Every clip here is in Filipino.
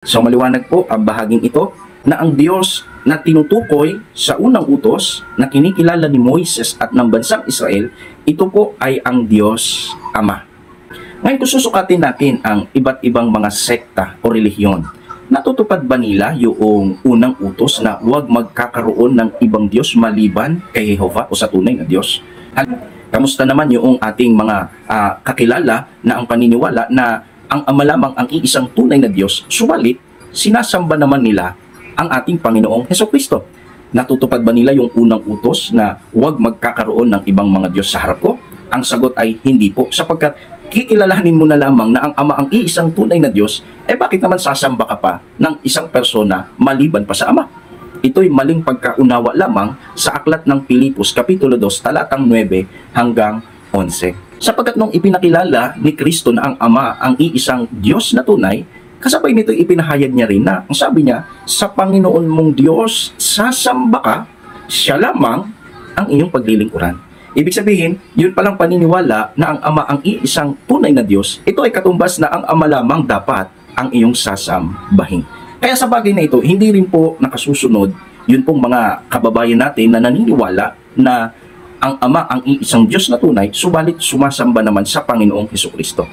So maliwanag po ang bahaging ito na ang Diyos na tinutukoy sa unang utos na kinikilala ni Moises at ng bansang Israel, ito po ay ang Diyos Ama. Ngayon kung susukatin natin ang iba't ibang mga sekta o relihiyon, natutupad ba nila yung unang utos na huwag magkakaroon ng ibang Diyos maliban kay Jehovah o sa tunay na Diyos? Kamusta naman yung ating mga kakilala na ang paniniwala na ang Ama lamang ang iisang tunay na Diyos, subalit sinasamba naman nila ang ating Panginoong Hesukristo? Natutupad ba nila yung unang utos na huwag magkakaroon ng ibang mga Diyos sa harap ko? Ang sagot ay hindi po, sapagkat kikilalanin mo na lamang na ang Ama ang iisang tunay na Diyos, bakit naman sasamba ka pa ng isang persona maliban pa sa Ama? Ito'y maling pagkaunawa lamang sa aklat ng Pilipos, Kapitulo 2, talatang 9 hanggang 11. Sapagkat nung ipinakilala ni Kristo na ang Ama ang iisang Diyos na tunay, kasabay nito ipinahayag niya rin na, ang sabi niya, sa Panginoon mong Diyos, sasamba ka, siya lamang ang iyong paglilingkuran. Ibig sabihin, yun palang paniniwala na ang Ama ang iisang tunay na Diyos, ito ay katumbas na ang Ama lamang dapat ang iyong sasambahin. Kaya sa bagay na ito, hindi rin po nakasusunod yun pong mga kababayan natin na naniniwala na ang Ama ang iisang Diyos na tunay, subalit sumasamba naman sa Panginoong Hesukristo.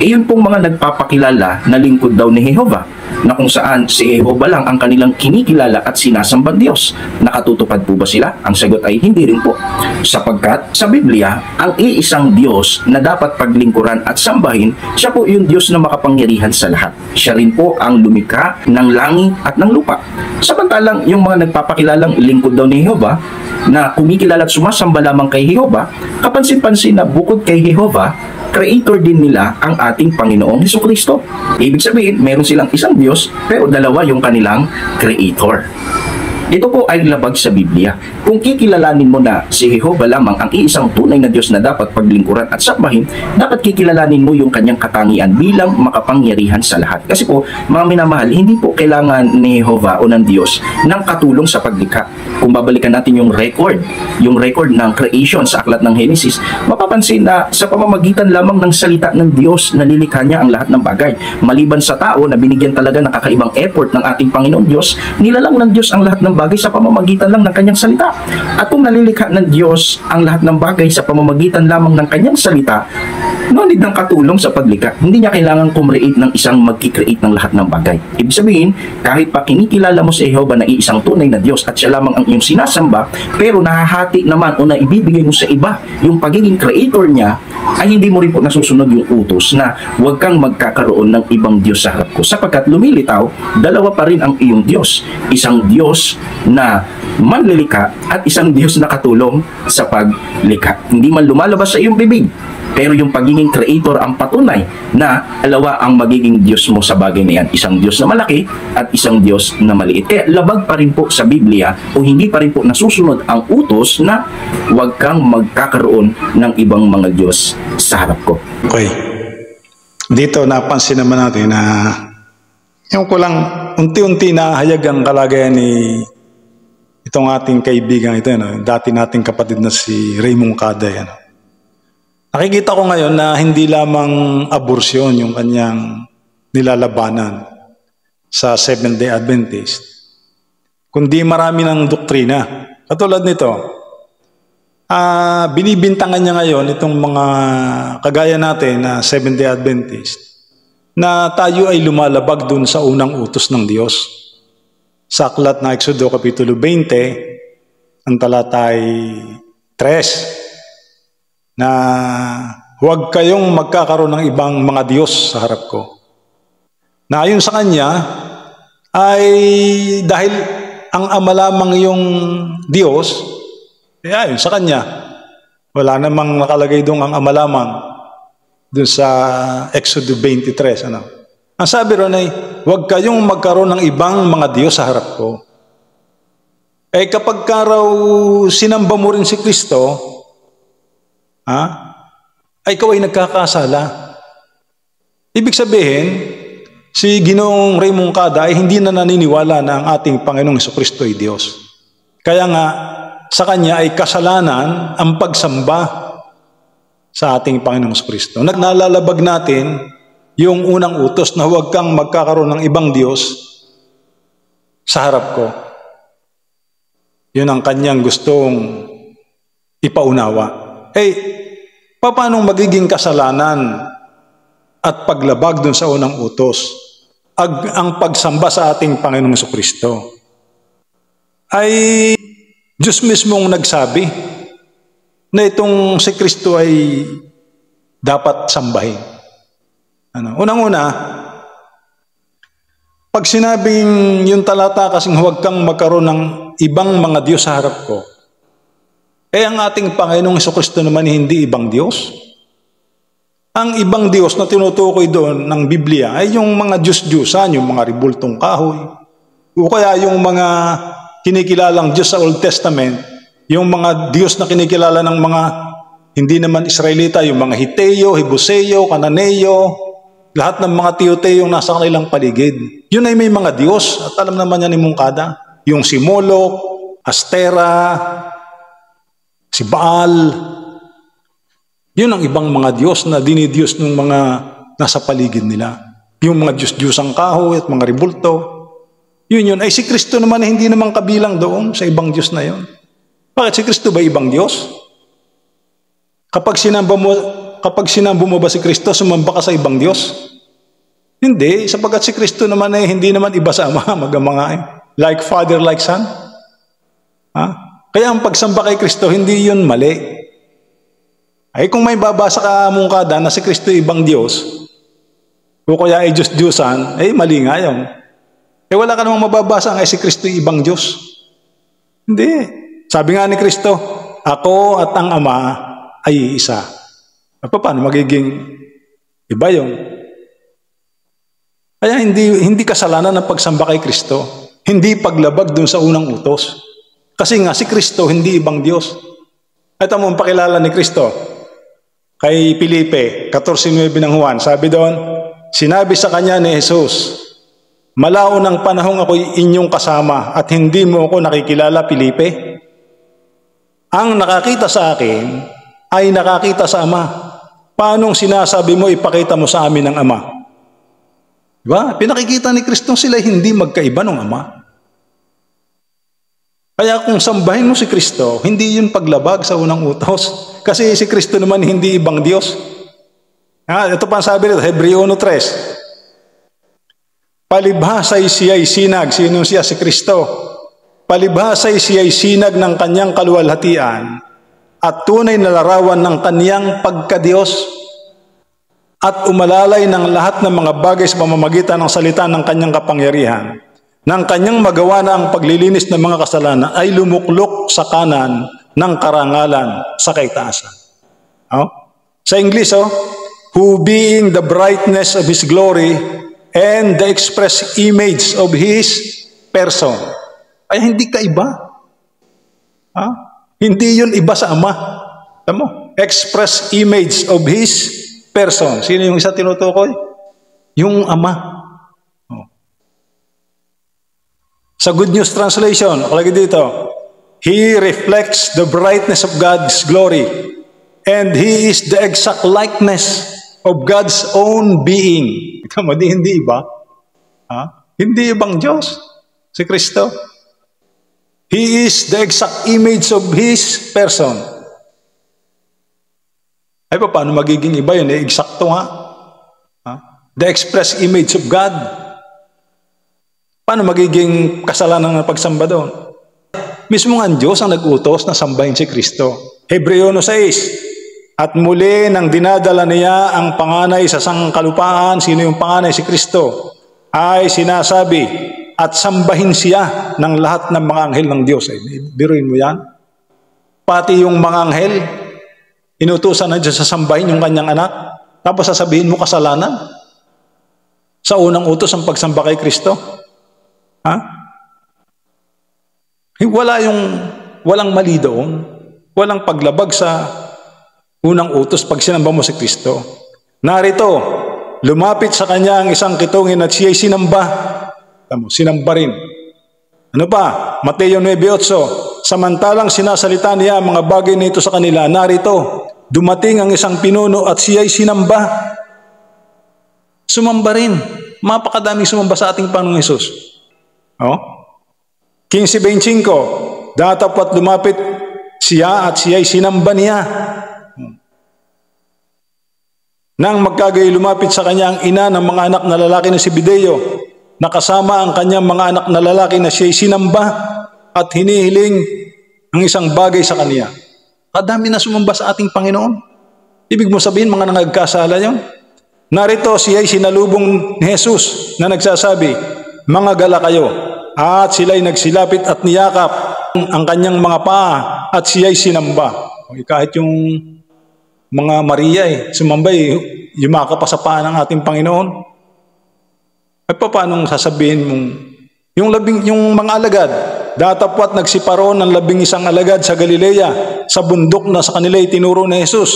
Yun pong mga nagpapakilala na lingkod daw ni Jehovah, na kung saan si Jehovah lang ang kanilang kinikilala at sinasambang Diyos. Nakatutupad po ba sila? Ang sagot ay hindi rin po. Sapagkat sa Biblia, ang iisang Diyos na dapat paglingkuran at sambahin, siya po yung Diyos na makapangyarihan sa lahat. Siya rin po ang lumikha ng langit at ng lupa. Samantalang yung mga nagpapakilalang lingkod daw ni Jehovah, na kumikilala at sumasamba lamang kay Jehovah, kapansin-pansin na bukod kay Jehovah, creator din nila ang ating Panginoong Hesukristo. Ibig sabihin, meron silang isang Diyos, pero dalawa yung kanilang creator. Ito po ay labag sa Biblia. Kung kikilalanin mo na si Jehovah lamang ang iisang tunay na Diyos na dapat paglingkuran at sambahin, dapat kikilalanin mo yung kanyang katangian bilang makapangyarihan sa lahat. Kasi po, mga minamahal, hindi po kailangan ni Jehovah o ng Diyos ng katulong sa paglikha. Kung babalikan natin yung record ng creation sa aklat ng Genesis, mapapansin na sa pamamagitan lamang ng salita ng Diyos, nalilikha niya ang lahat ng bagay. Maliban sa tao na binigyan talaga ng kakaibang effort ng ating Panginoon Diyos, nilalang ng Diyos ang lahat ng bagay sa pamamagitan lang ng kanyang salita. At kung nalilikha ng Diyos ang lahat ng bagay sa pamamagitan lamang ng kanyang salita, no need ng katulong sa paglikha. Hindi niya kailangan kumreate ng isang magkikreate ng lahat ng bagay. Ibig sabihin, kahit pa kinikilala mo si Jehovah na iisang tunay na Diyos at siya lamang ang iyong sinasamba, pero nahahati naman o naibibigay mo sa iba yung pagiging creator niya, ay hindi mo rin po nasusunod yung utos na huwag kang magkakaroon ng ibang Diyos sa harap ko. Sapagkat lumilitaw, dalawa pa rin ang iyong Diyos. Isang Diyos na manlilikha at isang Diyos na katulong sa paglikha. Hindi man lumalabas sa iyong bibig, pero yung pagiging creator ang patunay na dalawa ang magiging Diyos mo sa bagay na yan. Isang Diyos na malaki at isang Diyos na maliit. Kaya labag pa rin po sa Biblia o hindi pa rin po nasusunod ang utos na huwag kang magkakaroon ng ibang mga Diyos sa harap ko. Okay. Dito napansin naman natin na yung kulang unti-unti na hayag ang kalagayan ni itong ating kaibigan ito, dati nating kapatid na si Raymond Caday. Nakikita ko ngayon na hindi lamang abortion yung kanyang nilalabanan sa Seventh-day Adventist, kundi marami ng doktrina. Katulad nito, binibintangan niya ngayon itong mga kagaya natin na Seventh-day Adventist na tayo ay lumalabag dun sa unang utos ng Diyos. Sa aklat na Exodo Kapitulo 20, ang talatay 3, na huwag kayong magkakaroon ng ibang mga Diyos sa harap ko. Na ayon sa kanya, ay dahil ang Ama lamang yung Diyos, ayon sa kanya, wala namang nakalagay doon ang Ama lamang doon sa Exodo 23. Ang sabi ron ay, huwag kayong magkaroon ng ibang mga Diyos sa harap ko. Kapag ka raw sinamba mo rin si Kristo, ay ikaw ay nagkakasala. Ibig sabihin, si Ginoong Raymond Caday ay hindi na naniniwala na ang ating Panginoong Hesukristo ay Diyos. Kaya nga, sa kanya ay kasalanan ang pagsamba sa ating Panginoong Hesukristo. Nalalabag natin yung unang utos na huwag kang magkakaroon ng ibang Diyos sa harap ko. Yun ang kanyang gustong ipaunawa. Paano magiging kasalanan at paglabag dun sa unang utos? Ang pagsamba sa ating Panginoong Jesucristo ay Diyos mismong nagsabi na itong si Kristo ay dapat sambahin. Unang-una, pag sinabing yung talata kasing huwag kang magkaroon ng ibang mga Diyos sa harap ko, ang ating Panginoong Jesucristo naman hindi ibang Diyos. Ang ibang Diyos na tinutukoy doon ng Biblia ay yung mga Diyos-Diyusan, yung mga ribultong kahoy, o kaya yung mga kinikilalang Diyos sa Old Testament, yung mga Diyos na kinikilala ng mga hindi naman Israelita, yung mga Hiteo, Hebuseo, Kananeo, lahat ng mga Teoteyong nasa kanilang paligid. Yun ay may mga Diyos, at alam naman yan ni Mungkada. Yung si Moloch, Astera, si Baal, yun ang ibang mga Diyos na dinidiyos ng mga nasa paligid nila. Yung mga Diyos-Diyosang kahoy at mga ribulto, yun. Ay si Kristo naman hindi naman kabilang doon sa ibang Diyos na yun. Bakit si Kristo ba ibang Diyos? Kapag sinamba mo ba si Kristo, sumamba ka sa ibang Diyos? Hindi, sapagkat si Kristo naman ay hindi naman iba sa Ama, mag-ama nga. Like Father, like Son. Kaya ang pagsamba kay Kristo, hindi yun mali. Kung may babasa ka Mungkada na si Kristo ibang Diyos, o kaya ay Diyos-Diyusan, mali nga yun. Wala ka namang mababasa nga si Kristo ibang Diyos. Hindi. Sabi nga ni Kristo, ako at ang Ama ay isa. Paano magiging iba yun? Kaya hindi kasalanan ang pagsamba kay Kristo. Hindi paglabag dun sa unang utos. Kasi nga si Kristo hindi ibang Diyos. Ito mo ang pakilala ni Kristo. Kay Filipe, 14:9 ng Juan, sabi doon, sinabi sa kanya ni Jesus, malaon ng panahong ako'y inyong kasama at hindi mo ako nakikilala, Filipe. Ang nakakita sa akin ay nakakita sa Ama. Paanong sinasabi mo, ipakita mo sa amin ang Ama? Diba? Pinakikita ni Kristo sila hindi magkaiba ng Ama. Kaya kung sambahin mo si Kristo, hindi yun paglabag sa unang utos. Kasi si Kristo naman hindi ibang Diyos. Ito pa ang sabi nito, Hebreo 1:3. Palibhasa'y siya'y sinag. Sino siya? Si Kristo. Palibhasa'y siya'y sinag ng kanyang kaluwalhatian at tunay na larawan ng kanyang pagkadiyos at umalalay ng lahat ng mga bagay sa pamamagitan ng salita ng kanyang kapangyarihan. Nang kanyang magawa na ang paglilinis ng mga kasalanan ay lumuklok sa kanan ng karangalan sa kaitaasan. Sa English, who being the brightness of His glory and the express image of His person. Ay hindi ka iba. Hindi yun iba sa Ama. Tama? Express image of His person. Sino yung isa tinutukoy? Yung Ama. Sa Good News Translation, nakalagay dito, He reflects the brightness of God's glory and He is the exact likeness of God's own being. Tama, hindi iba. Hindi ibang Diyos, si Kristo. He is the exact image of His person. Paano magiging iba yun? Eksakto nga. The express image of God. Paano magiging kasalanan ng pagsamba doon? Mismo ang Diyos ang nag-utos na sambahin si Kristo. Hebreo 1:6. At muli nang dinadala niya ang panganay sa sangkalupaan, sino yung panganay? Si Kristo. Ay sinasabi, at sambahin siya ng lahat ng mga anghel ng Diyos. Biruin mo yan. Pati yung mga anghel, inutusan na Diyos sa sambahin yung kanyang anak. Tapos sasabihin mo kasalanan. Sa unang utos ang pagsamba kay Kristo. Walang mali doon. Walang paglabag sa unang utos pag sinamba mo si Kristo. Narito, lumapit sa kanya ang isang kitungin at siya'y sinamba. Sinamba rin. Ano pa? Mateo 9:8. Samantalang sinasalita niya ang mga bagay na ito sa kanila, narito, dumating ang isang pinuno at siya'y sinamba. Sumamba rin. Mapakadaming sumamba sa ating Panginoong Hesus. Oh? 15:25, datapwat lumapit siya at siya'y sinamba niya. Nang magkagay lumapit sa kanya ang ina ng mga anak na lalaki na si Zebedeo, nakasama ang kanyang mga anak na lalaki na siya'y sinamba at hinihiling ang isang bagay sa kanya. Kadami na sumamba sa ating Panginoon. Ibig mo sabihin, mga nangagkasala yun? Narito siya'y sinalubong ni Jesus na nagsasabi, mga gala kayo. At sila'y nagsilapit at niyakap ang kanyang mga paa at siya'y sinamba. Kahit yung mga Maria sumambay, yumaka pa sa paa ng ating Panginoon. Ay paano sasabihin mong yung mga alagad, datapwat nagsiparon ng 11 alagad sa Galilea, sa bundok na sa kanila tinuro ni Jesus.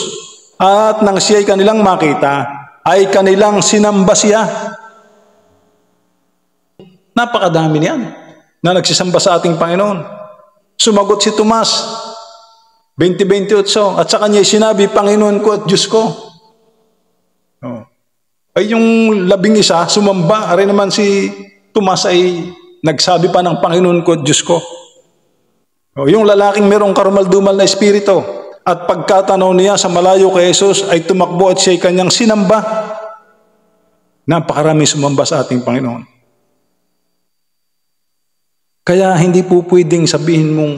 At nang siya'y kanilang makita, ay kanilang sinamba siya. Napakadami niyan na nagsisamba sa ating Panginoon. Sumagot si Tomas, 20:28, at sa kanya sinabi, Panginoon ko at Diyos ko. Oh. Ay yung 11 sumamba, ari naman si Tomas ay nagsabi pa ng Panginoon ko at Diyos ko. Oh, yung lalaking merong karumal-dumal na espiritu, at pagkatanaw niya sa malayo kay Jesus ay tumakbo at siya'y kanyang sinamba. Napakarami sumamba sa ating Panginoon. Kaya hindi po pwedeng sabihin mong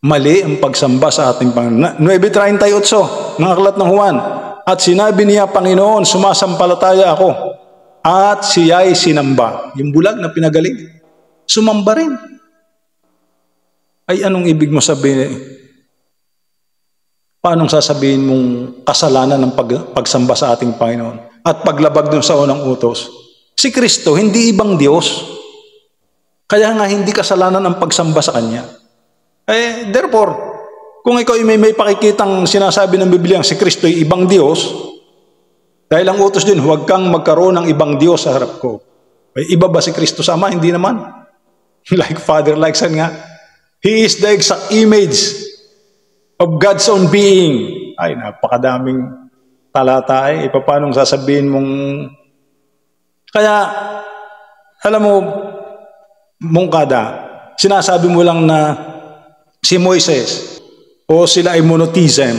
mali ang pagsamba sa ating Panginoon. 9:38 ng aklat ng Juan, at sinabi niya, Panginoon, sumasampalataya ako, at siya'y sinamba. Yung bulag na pinagaling, sumamba rin. Ay anong ibig mo sabihin? Paanong sasabihin mong kasalanan ng pagsamba sa ating Panginoon at paglabag dun sa unang utos? Si Kristo, hindi ibang Diyos. Kaya nga hindi kasalanan ang pagsamba sa Kanya. Therefore, kung ikaw may pakikitang sinasabi ng Biblia si Kristo ay ibang Diyos, dahil ang utos din, huwag kang magkaroon ng ibang Diyos sa harap ko. Ay iba ba si Kristo sa Ama? Hindi naman. Like Father, like Son nga. He is the exact image of God's own being. Ay, napakadaming talata paanong sasabihin mong... Kaya, alam mo, mungkada, sinasabi mo lang na si Moises o sila ay monotheism.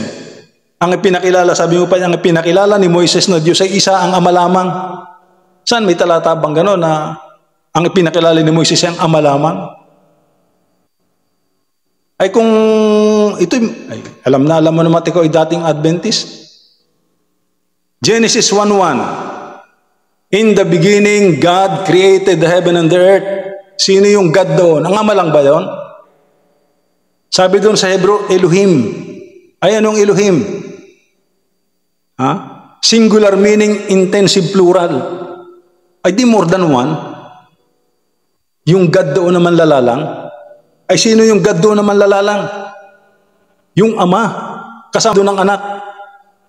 Ang ipinakilala, sabi mo pa, ang ipinakilala ni Moises na Diyos ay isa ang Ama lamang. Saan may talata bang gano'n na ang ipinakilala ni Moises ay ang Ama lamang? Ay kung ito, alam mo naman ikaw ay dating Adventist. Genesis 1:1. In the beginning, God created the heaven and the earth. Sino yung God doon? Ang Ama lang ba yun? Sabi doon sa Hebrew, Elohim. Ay, anong Elohim? Singular meaning, intensive plural. Ay, di more than one. Yung God doon naman lalalang. Ay, sino yung God doon naman lalalang? Yung Ama. Kasama doon ng anak.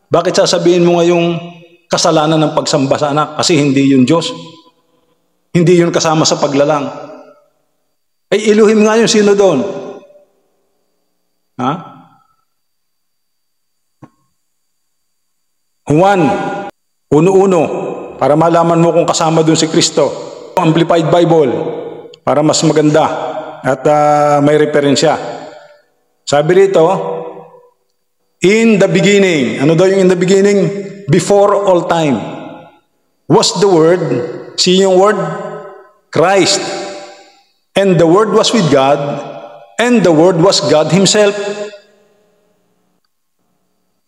Bakit sasabihin mo ngayong kasalanan ng pagsamba sa anak? Kasi hindi yun Diyos. Hindi yun kasama sa paglalang. Ay, Elohim nga yun. Sino doon? Juan 1:1, para malaman mo kung kasama doon si Kristo. Amplified Bible, para mas maganda at may referensya. Sabi rito, in the beginning. Ano daw yung in the beginning? Before all time. Was the Word? Sino yung Word? Christ. And the Word was with God, and the Word was God Himself.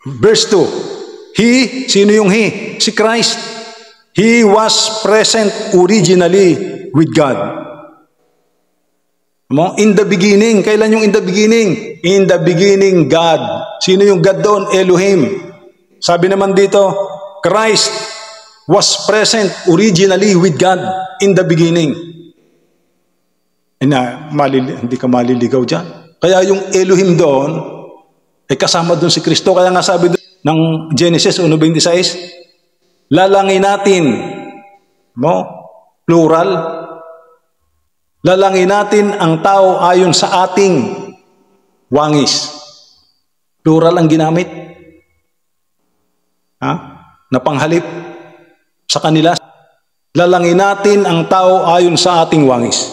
Verse 2. He, sino yung He? Si Christ. He was present originally with God. In the beginning. Kailan yung in the beginning? In the beginning, God. Sino yung God doon? Elohim. Sabi naman dito, Christ was present originally with God in the beginning. Hindi ka maliligaw dyan. Kaya yung Elohim doon, ay kasama doon si Kristo. Kaya nga sabi doon ng Genesis 1:26, lalangin natin, plural, lalangin natin ang tao ayon sa ating wangis. Plural ang ginamit. Na panghalip. sa kanila. Lalangin natin ang tao ayon sa ating wangis.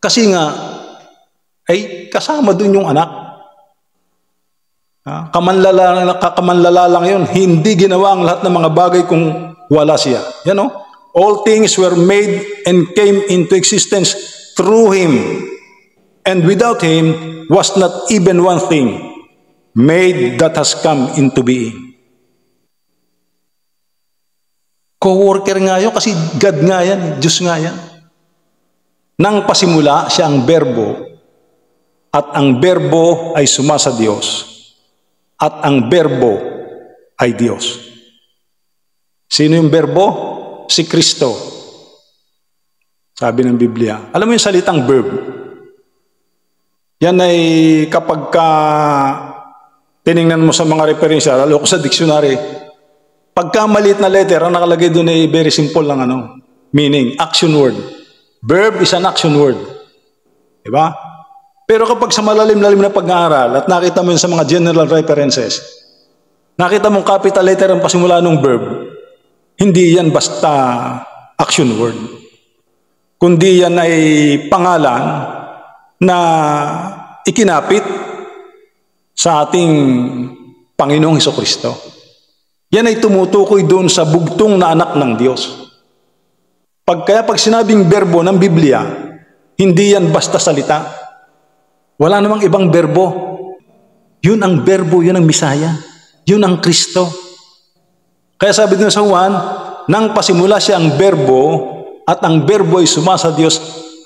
Kasi nga, ay kasama dun yung anak. Kamanlala lang yun. Hindi ginawa ang lahat ng mga bagay kung wala siya. Yan o. All things were made and came into existence through Him. And without Him was not even one thing made that has come into being. Co-worker nga yun kasi God nga yan, Diyos nga yan. Nang pasimula siya ang berbo at ang berbo ay sumasa Diyos at ang berbo ay Diyos. Sino yung berbo? Si Kristo. Sabi ng Biblia. Alam mo yung salitang verb? Yan ay kapag tiningnan mo sa mga referensya, lalo ko sa dictionary, pagka maliit na letter, ang nakalagay doon ay very simple lang meaning, action word. Verb is an action word. Diba? Pero kapag sa malalim-lalim na pag-aaral at nakita mo yun sa mga general references, nakita mong capital letter ang pasimula ng verb, hindi yan basta action word. Kundi yan ay pangalan na ikinapit sa ating Panginoong Hesukristo. Yan ay tumutukoy doon sa bugtong na anak ng Diyos. Kaya pag sinabing berbo ng Biblia, hindi yan basta salita. Wala namang ibang berbo. Yun ang berbo, yun ang Misaya. Yun ang Kristo. Kaya sabi din sa Juan, nang pasimula siya ang berbo, at ang berbo ay sumasa Diyos,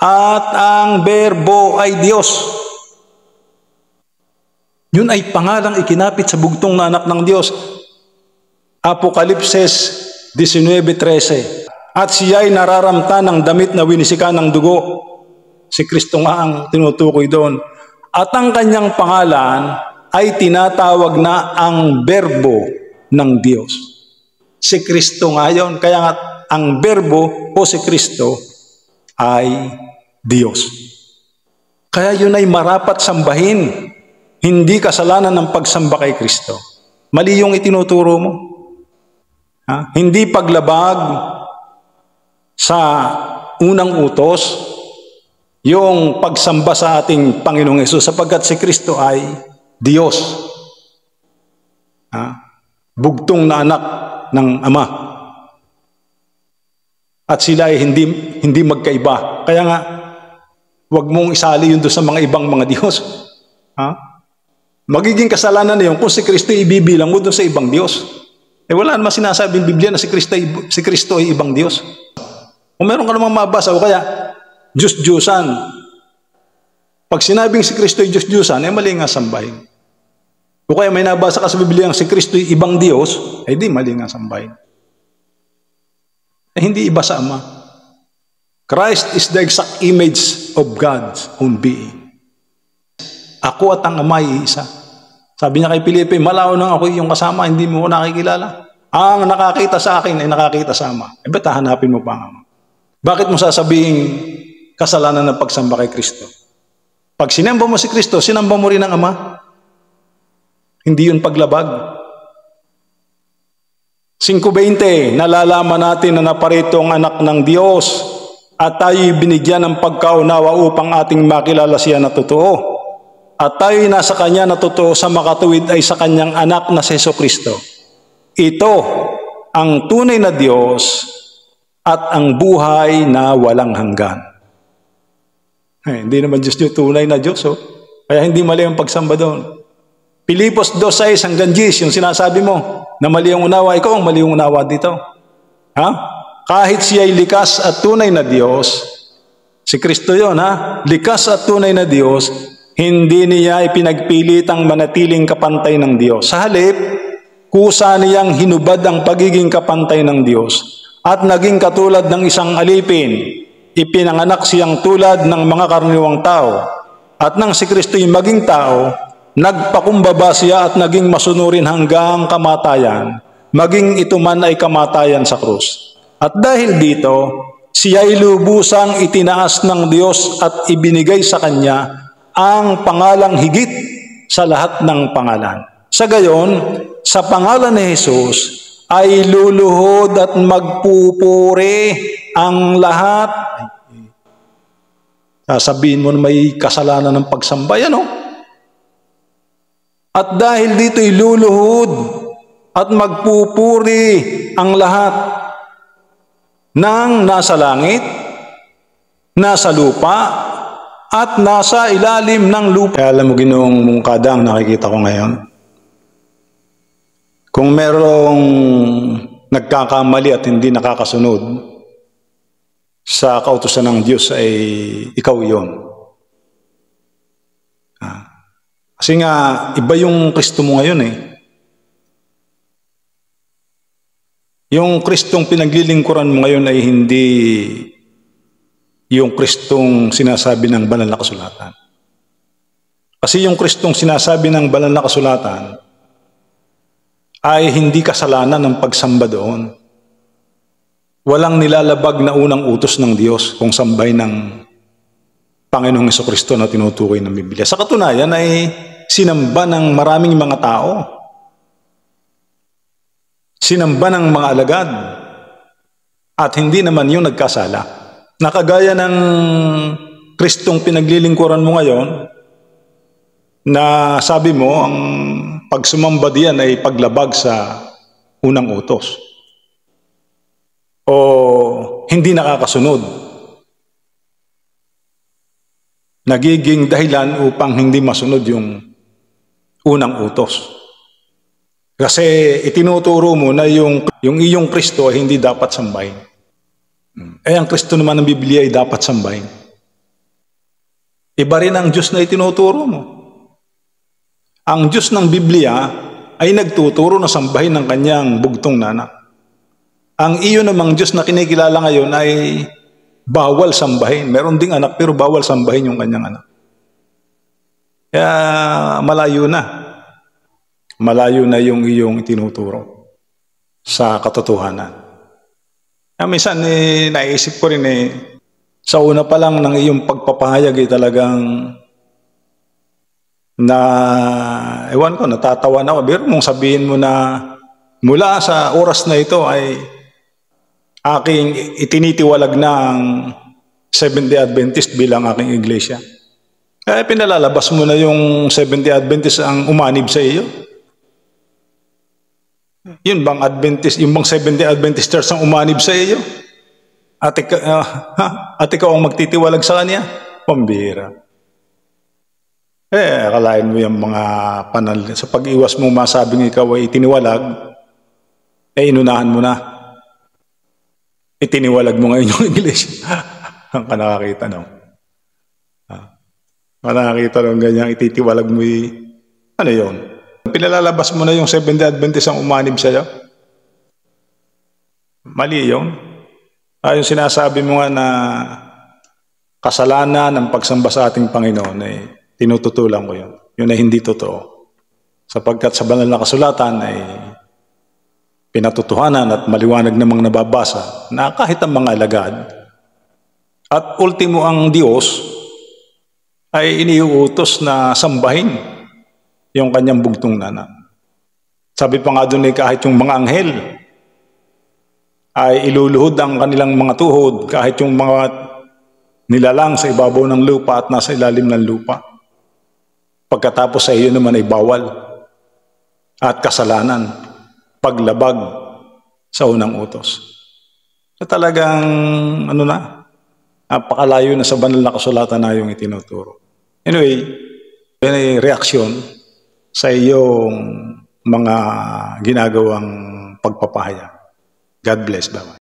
at ang berbo ay Diyos. Yun ay pangalang ikinapit sa bugtong na anak ng Diyos. Apokalipses 19:13. At siya ay nararamta ng damit na winisikan ng dugo. Si Kristo nga ang tinutukoy doon. At ang kanyang pangalan ay tinatawag na ang berbo ng Diyos. Si Kristo nga yun. Kaya nga ang berbo o si Kristo ay Diyos. Kaya yun ay marapat sambahin. Hindi kasalanan ng pagsamba kay Kristo. Mali yung itinuturo mo. Hindi paglabag sa unang utos yung pagsamba sa ating Panginoong Hesus sapagkat si Kristo ay Diyos. Bugtong na anak ng Ama. At sila ay hindi magkaiba. Kaya nga, huwag mong isali yun doon sa mga ibang mga Diyos. Magiging kasalanan na yun kung si Kristo ibibilang mo doon sa ibang Diyos. Wala naman sinasabing Biblia na si Kristo ay ibang Diyos. Kung meron ka namang mabasa o kaya Diyos-Diyosan. Pag sinabing si Kristo ay Diyos-Diyosan, mali nga sambahin. O kaya may nabasa ka sa Biblia si Kristo ay ibang Diyos, di mali nga sambahin. Hindi iba sa Ama. Christ is the exact image of God's own being. Ako at ang Ama ay isa. Sabi niya kay Felipe, malaw nang ako yung kasama, hindi mo ko nakikilala. Ang nakakita sa akin ay nakakita sa Ama. Ba't hahanapin mo pa ang Ama? Bakit mo sasabihin kasalanan ng pagsamba kay Kristo? Pag sinamba mo si Kristo, sinamba mo rin ang Ama. Hindi yun paglabag. 5:20, nalalaman natin na naparito ang anak ng Diyos at tayo'y binigyan ng pagkaunawa upang ating makilala siya na totoo. At tayo'y nasa Kanya na totoo sa makatuwid ay sa Kanyang anak na si Hesukristo. Ito ang tunay na Diyos at ang buhay na walang hanggan. Hindi naman Diyos yung tunay na Diyos. Kaya hindi mali ang pagsamba doon. Pilipos 2:6 hanggang 10, yung sinasabi mo na mali ang unawa, ikaw ang mali ang unawa dito. Kahit siya ay likas at tunay na Diyos, si Kristo yun, likas at tunay na Diyos, hindi niya ipinagpilitang manatiling kapantay ng Diyos. Sa halip, kusa niyang hinubad ang pagiging kapantay ng Diyos at naging katulad ng isang alipin. Ipinanganak siyang tulad ng mga karaniwang tao. At nang si Kristo'y maging tao, nagpakumbaba siya at naging masunurin hanggang kamatayan, maging ito man ay kamatayan sa krus. At dahil dito, siya'y lubusang itinaas ng Diyos at ibinigay sa Kanya ang pangalang higit sa lahat ng pangalan. Sa gayon, sa pangalan ni Jesus, ay luluhod at magpupuri ang lahat. Sasabihin mo na may kasalanan ng pagsamba, yan o. At dahil dito'y luluhod at magpupuri ang lahat ng nasa langit, nasa lupa, at nasa ilalim ng lupa. Kaya alam mo, Ginoong Kadang, nakikita ko ngayon, kung merong nagkakamali at hindi nakakasunod sa kautusan ng Diyos, ay ikaw yon. Kasi nga, iba yung Kristo mo ngayon eh. Yung Kristong pinaglilingkuran mo ngayon ay hindi yung Kristong sinasabi ng banal na kasulatan. Kasi yung Kristong sinasabi ng banal na kasulatan ay hindi kasalanan ng pagsamba doon. Walang nilalabag na unang utos ng Diyos kung sambay ng Panginoong Jesucristo na tinutukoy ng Biblia. Sa katunayan ay sinamba ng maraming mga tao. Sinamba ng mga alagad. At hindi naman yung nagkasala. Nakagaya ng Kristong pinaglilingkuran mo ngayon, na sabi mo, ang pagsumamba diyan ay paglabag sa unang utos. O hindi nakakasunod. Nagiging dahilan upang hindi masunod yung unang utos. Kasi itinuturo mo na yung iyong Kristo ay hindi dapat sambahin. Ang Kristo naman ng Biblia ay dapat sambahin. Iba rin ang Diyos na itinuturo mo. Ang Diyos ng Biblia ay nagtuturo na sambahin ng kanyang bugtong na anak. Ang iyo namang Diyos na kinikilala ngayon ay bawal sambahin. Meron ding anak pero bawal sambahin yung kanyang anak. Kaya malayo na. Malayo na yung iyong itinuturo sa katotohanan. Kaya minsan naisip ko rin sa una pa lang ng iyong pagpapahayag ay talagang ewan ko, natatawa na ako. Pero mong sabihin mo na mula sa oras na ito ay aking itinitiwalag na ang Seventh-day Adventist bilang aking iglesia. Kaya pinalalabas mo na yung Seventh-day Adventist ang umanib sa iyo. Yun bang Adventist, yung bang Seventh-day Adventist Church ang umanib sa iyo? At ikaw ang magtitiwalag sa kanya? Pambira. Akalain mo yung mga panal. Sa pag-iwas mo masabing ikaw ay itiniwalag, inunahan mo na. Itiniwalag mo ngayon yung iglesia. Ang nakakita, no? Nakakita ng ganyan, ititiwalag mo ano yun? Pinalalabas mo na yung Seventh-day Adventist ang umanib sa'yo? Mali yun. Yung sinasabi mo nga na kasalanan ng pagsamba sa ating Panginoon ay tinututulan ko yun. Yun ay hindi totoo. Sapagkat sa banal na kasulatan ay pinatutuhanan at maliwanag namang nababasa na kahit ang mga alagad at ultimo ang Diyos ay iniuutos na sambahin yung kanyang bugtong na anak. Sabi pa nga doon kahit yung mga anghel ay iluluhod ang kanilang mga tuhod, kahit yung mga nilalang sa ibabaw ng lupa at nasa ilalim ng lupa. Pagkatapos sa iyo naman ay bawal at kasalanan, paglabag sa unang utos. So talagang napakalayo na sa banal na kasulatan na yung itinuturo. Anyway, yun ay reaksyon sa iyong mga ginagawang pagpapahayag. God bless. Bye-bye.